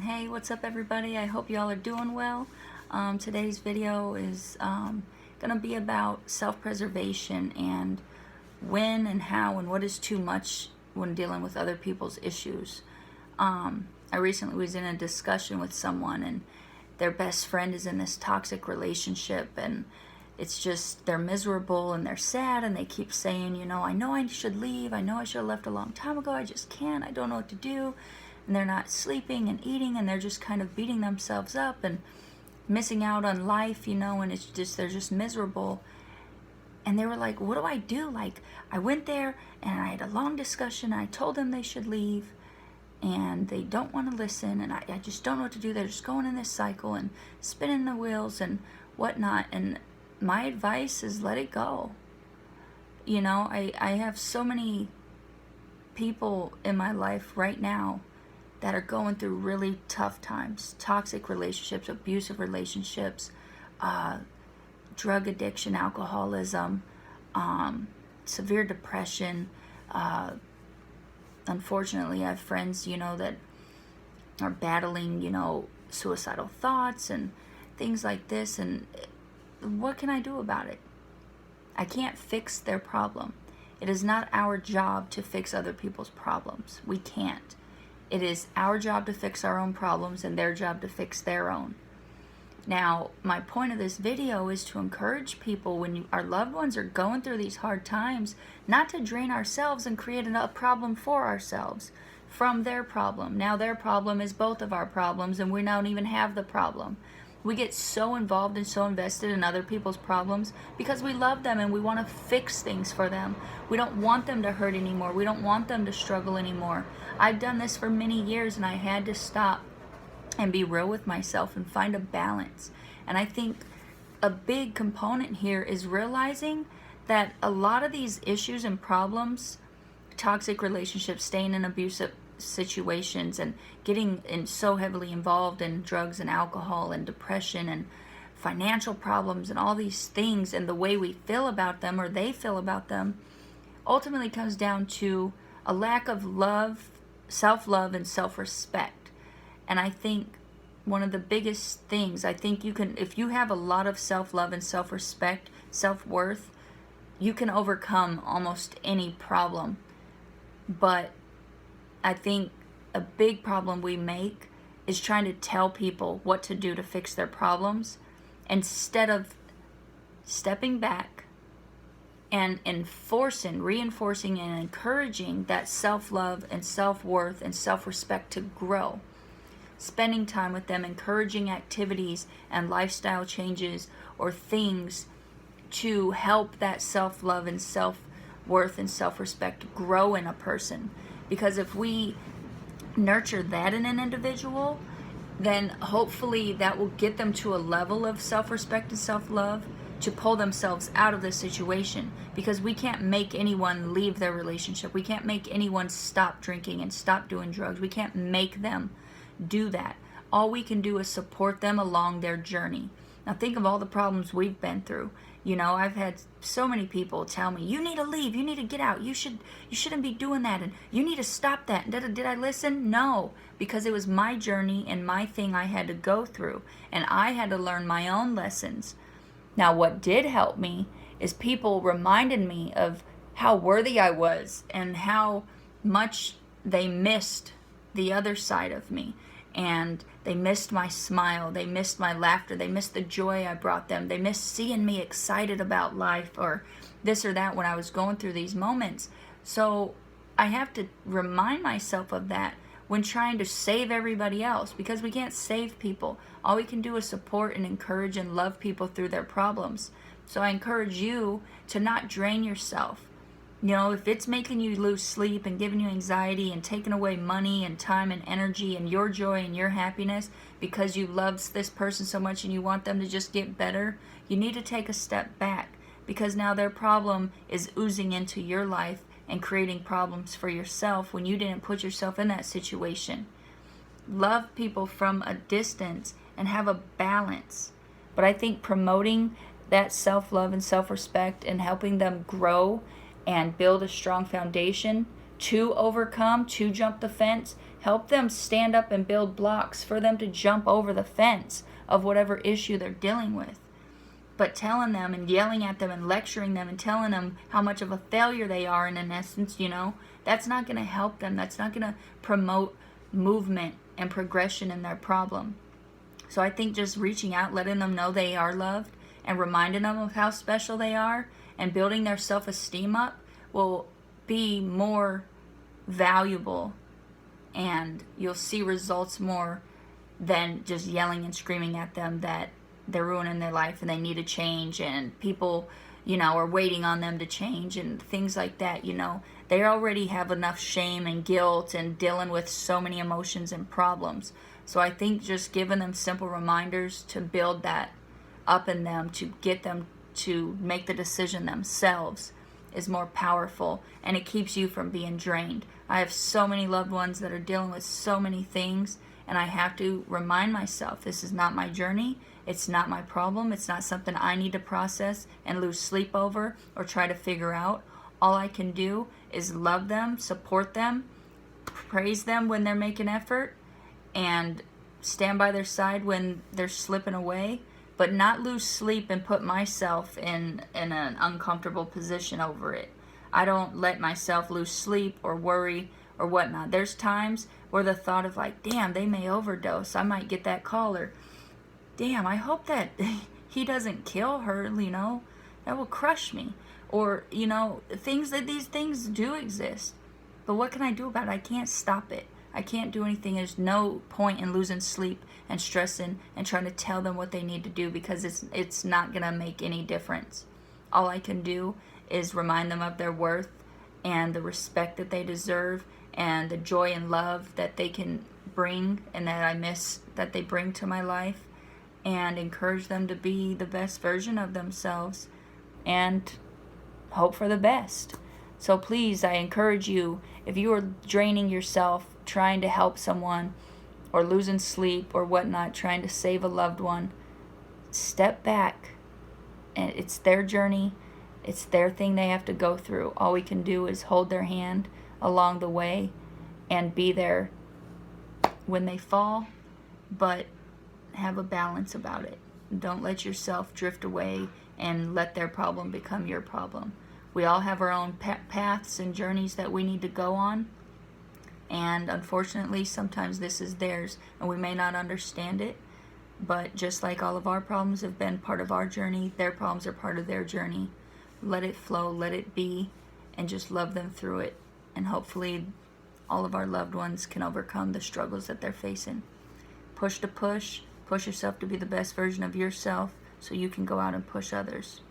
Hey, what's up everybody? I hope y'all are doing well. Today's video is going to be about self-preservation and when and how and what is too much when dealing with other people's issues. I recently was in a discussion with someone and their best friend is in this toxic relationship, and it's just they're miserable and they're sad and they keep saying, I know I should leave. I know I should have left a long time ago. I just can't. I don't know what to do. And they're not sleeping and eating, and they're just kind of beating themselves up and missing out on life, and it's just they're just miserable. And they were like, what do I do? Like, I went there and I had a long discussion and I told them they should leave, and they don't want to listen, and I just don't know what to do. They're just going in this cycle and spinning the wheels and whatnot. And my advice is let it go. I have so many people in my life right now that are going through really tough times, toxic relationships, abusive relationships, drug addiction, alcoholism, severe depression. Unfortunately, I have friends, that are battling, suicidal thoughts and things like this. And what can I do about it? I can't fix their problem. It is not our job to fix other people's problems. We can't. It is our job to fix our own problems and their job to fix their own. Now, my point of this video is to encourage people when our loved ones are going through these hard times, not to drain ourselves and create a problem for ourselves from their problem. Now, their problem is both of our problems, and we don't even have the problem. We get so involved and so invested in other people's problems because we love them and we want to fix things for them. We don't want them to hurt anymore. We don't want them to struggle anymore. I've done this for many years, and I had to stop and be real with myself and find a balance. And I think a big component here is realizing that a lot of these issues and problems, toxic relationships, staying in abusive situations, and getting so heavily involved in drugs and alcohol and depression and financial problems and all these things, and the way we feel about them or they feel about them ultimately comes down to a lack of love, self-love, and self-respect. And I think one of the biggest things, I think you can, if you have a lot of self-love and self-respect, self-worth, you can overcome almost any problem. But I think a big problem we make is trying to tell people what to do to fix their problems instead of stepping back and reinforcing and encouraging that self-love and self-worth and self-respect to grow. Spending time with them, encouraging activities and lifestyle changes or things to help that self-love and self-worth and self-respect grow in a person. Because if we nurture that in an individual, then hopefully that will get them to a level of self-respect and self-love to pull themselves out of the situation. Because we can't make anyone leave their relationship. We can't make anyone stop drinking and stop doing drugs. We can't make them do that. All we can do is support them along their journey. Now think of all the problems we've been through. I've had so many people tell me, you need to leave, you need to get out, you shouldn't be doing that, and you need to stop that. And did I listen? No, because it was my journey and my thing I had to go through, and I had to learn my own lessons. Now what did help me is people reminded me of how worthy I was and how much they missed the other side of me. And they missed my smile, they missed my laughter, they missed the joy I brought them, they missed seeing me excited about life or this or that when I was going through these moments. So I have to remind myself of that when trying to save everybody else, because we can't save people. All we can do is support and encourage and love people through their problems. So I encourage you to not drain yourself. If it's making you lose sleep and giving you anxiety and taking away money and time and energy and your joy and your happiness because you love this person so much and you want them to just get better, you need to take a step back, because now their problem is oozing into your life and creating problems for yourself when you didn't put yourself in that situation. Love people from a distance and have a balance. But I think promoting that self-love and self-respect and helping them grow and build a strong foundation to overcome, to jump the fence, Help them stand up and build blocks for them to jump over the fence of whatever issue they're dealing with. But telling them and yelling at them and lecturing them and telling them how much of a failure they are, in essence, that's not going to help them. That's not going to promote movement and progression in their problem. So I think just reaching out, letting them know they are loved, and reminding them of how special they are, and building their self-esteem up will be more valuable, and you'll see results more than just yelling and screaming at them that they're ruining their life and they need to change, and people, are waiting on them to change and things like that. They already have enough shame and guilt and dealing with so many emotions and problems. So I think just giving them simple reminders to build that up in them, to get them to make the decision themselves, is more powerful, and it keeps you from being drained. I have so many loved ones that are dealing with so many things, and I have to remind myself, this is not my journey, it's not my problem, it's not something I need to process and lose sleep over or try to figure out. All I can do is love them, support them, praise them when they're making effort, and stand by their side when they're slipping away, but not lose sleep and put myself in an uncomfortable position over it. I don't let myself lose sleep or worry or whatnot. There's times where the thought of damn, they may overdose. I might get that call, or damn, I hope that he doesn't kill her, that will crush me. Or, these things do exist. But what can I do about it? I can't stop it. I can't do anything. There's no point in losing sleep and stressing and trying to tell them what they need to do, because it's not going to make any difference. All I can do is remind them of their worth and the respect that they deserve and the joy and love that they can bring and that I miss that they bring to my life, and encourage them to be the best version of themselves and hope for the best. So please, I encourage you, if you are draining yourself trying to help someone, or losing sleep or whatnot, trying to save a loved one, step back. And it's their journey. It's their thing they have to go through. All we can do is hold their hand along the way and be there when they fall, but have a balance about it. Don't let yourself drift away and let their problem become your problem. We all have our own paths and journeys that we need to go on, and unfortunately sometimes this is theirs and we may not understand it, but just like all of our problems have been part of our journey, their problems are part of their journey. Let it flow, let it be, and just love them through it, and hopefully all of our loved ones can overcome the struggles that they're facing. Push yourself to be the best version of yourself so you can go out and push others.